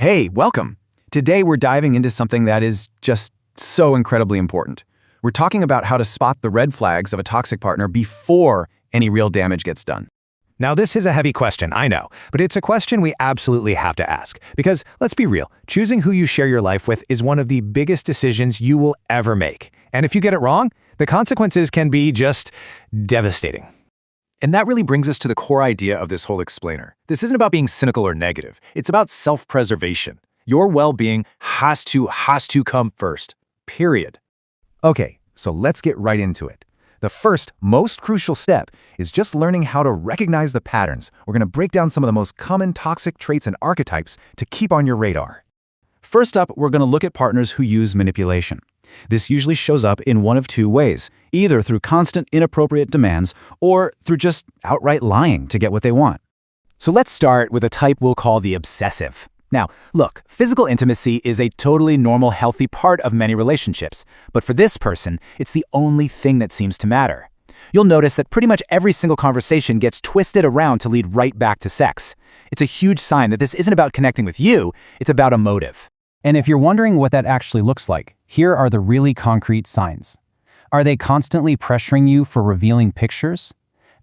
Hey, welcome. Today we're diving into something that is just so incredibly important. We're talking about how to spot the red flags of a toxic partner before any real damage gets done. Now, this is a heavy question, I know, but it's a question we absolutely have to ask. Because, let's be real, choosing who you share your life with is one of the biggest decisions you will ever make. And if you get it wrong, the consequences can be just devastating. And that really brings us to the core idea of this whole explainer. This isn't about being cynical or negative. It's about self-preservation. Your well-being has to come first. Period. Okay, so let's get right into it. The first, most crucial step is just learning how to recognize the patterns. We're going to break down some of the most common toxic traits and archetypes to keep on your radar. First up, we're going to look at partners who use manipulation. This usually shows up in one of two ways, either through constant inappropriate demands or through just outright lying to get what they want. So let's start with a type we'll call the obsessive. Now, look, physical intimacy is a totally normal, healthy part of many relationships, but for this person, it's the only thing that seems to matter. You'll notice that pretty much every single conversation gets twisted around to lead right back to sex. It's a huge sign that this isn't about connecting with you, it's about a motive. And if you're wondering what that actually looks like, here are the really concrete signs. Are they constantly pressuring you for revealing pictures?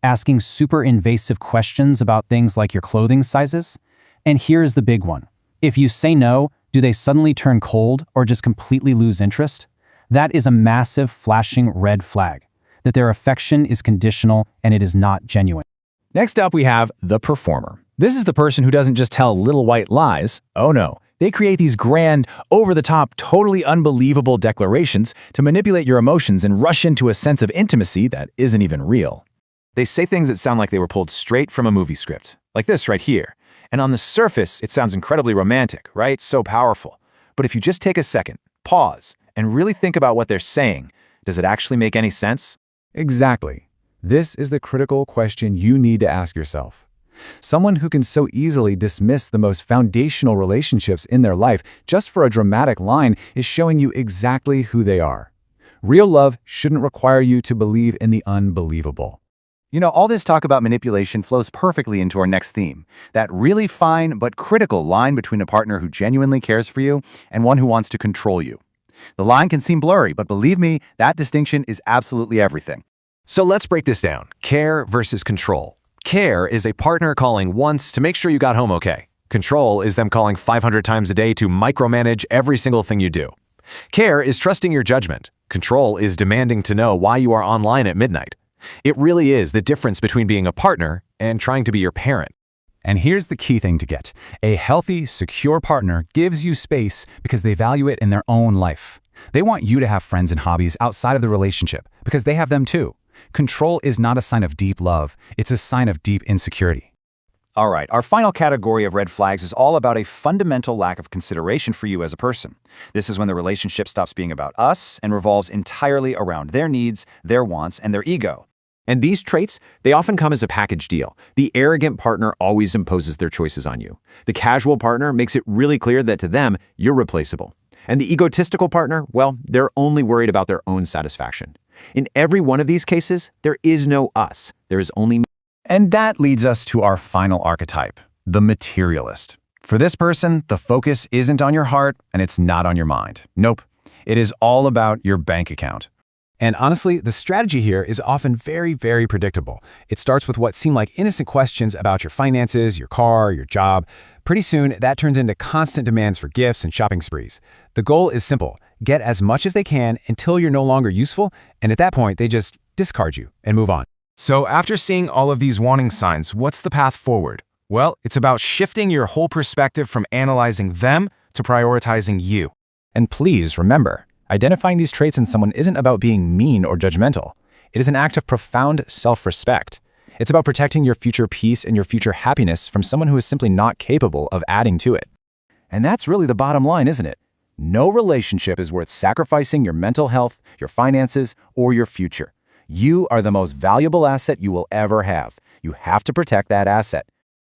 Asking super invasive questions about things like your clothing sizes? And here's the big one. If you say no, do they suddenly turn cold or just completely lose interest? That is a massive flashing red flag, that their affection is conditional and it is not genuine. Next up, we have the performer. This is the person who doesn't just tell little white lies. Oh no. They create these grand, over-the-top, totally unbelievable declarations to manipulate your emotions and rush into a sense of intimacy that isn't even real. They say things that sound like they were pulled straight from a movie script, like this right here. And on the surface, it sounds incredibly romantic, right? So powerful. But if you just take a second, pause, and really think about what they're saying, does it actually make any sense? Exactly. This is the critical question you need to ask yourself. Someone who can so easily dismiss the most foundational relationships in their life just for a dramatic line is showing you exactly who they are. Real love shouldn't require you to believe in the unbelievable. You know, all this talk about manipulation flows perfectly into our next theme, that really fine but critical line between a partner who genuinely cares for you and one who wants to control you. The line can seem blurry, but believe me, that distinction is absolutely everything. So let's break this down. Care versus control. Care is a partner calling once to make sure you got home okay. Control is them calling 500 times a day to micromanage every single thing you do. Care is trusting your judgment. Control is demanding to know why you are online at midnight. It really is the difference between being a partner and trying to be your parent. And here's the key thing to get. A healthy, secure partner gives you space because they value it in their own life. They want you to have friends and hobbies outside of the relationship because they have them too. Control is not a sign of deep love, it's a sign of deep insecurity. All right, our final category of red flags is all about a fundamental lack of consideration for you as a person. This is when the relationship stops being about us and revolves entirely around their needs, their wants, and their ego. And these traits, they often come as a package deal. The arrogant partner always imposes their choices on you. The casual partner makes it really clear that to them, you're replaceable. And the egotistical partner, well, they're only worried about their own satisfaction. In every one of these cases, there is no us. There is only me. And that leads us to our final archetype, the materialist. For this person, the focus isn't on your heart and it's not on your mind. Nope. It is all about your bank account. And honestly, the strategy here is often very, very predictable. It starts with what seem like innocent questions about your finances, your car, your job. Pretty soon, that turns into constant demands for gifts and shopping sprees. The goal is simple. Get as much as they can until you're no longer useful, and at that point, they just discard you and move on. So after seeing all of these warning signs, what's the path forward? Well, it's about shifting your whole perspective from analyzing them to prioritizing you. And please remember, identifying these traits in someone isn't about being mean or judgmental. It is an act of profound self-respect. It's about protecting your future peace and your future happiness from someone who is simply not capable of adding to it. And that's really the bottom line, isn't it? No relationship is worth sacrificing your mental health, your finances, or your future. You are the most valuable asset you will ever have. You have to protect that asset.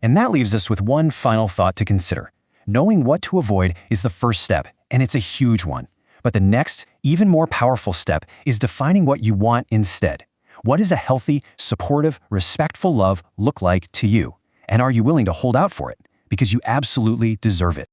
And that leaves us with one final thought to consider. Knowing what to avoid is the first step, and it's a huge one. But the next, even more powerful step is defining what you want instead. What does a healthy, supportive, respectful love look like to you? And are you willing to hold out for it? Because you absolutely deserve it.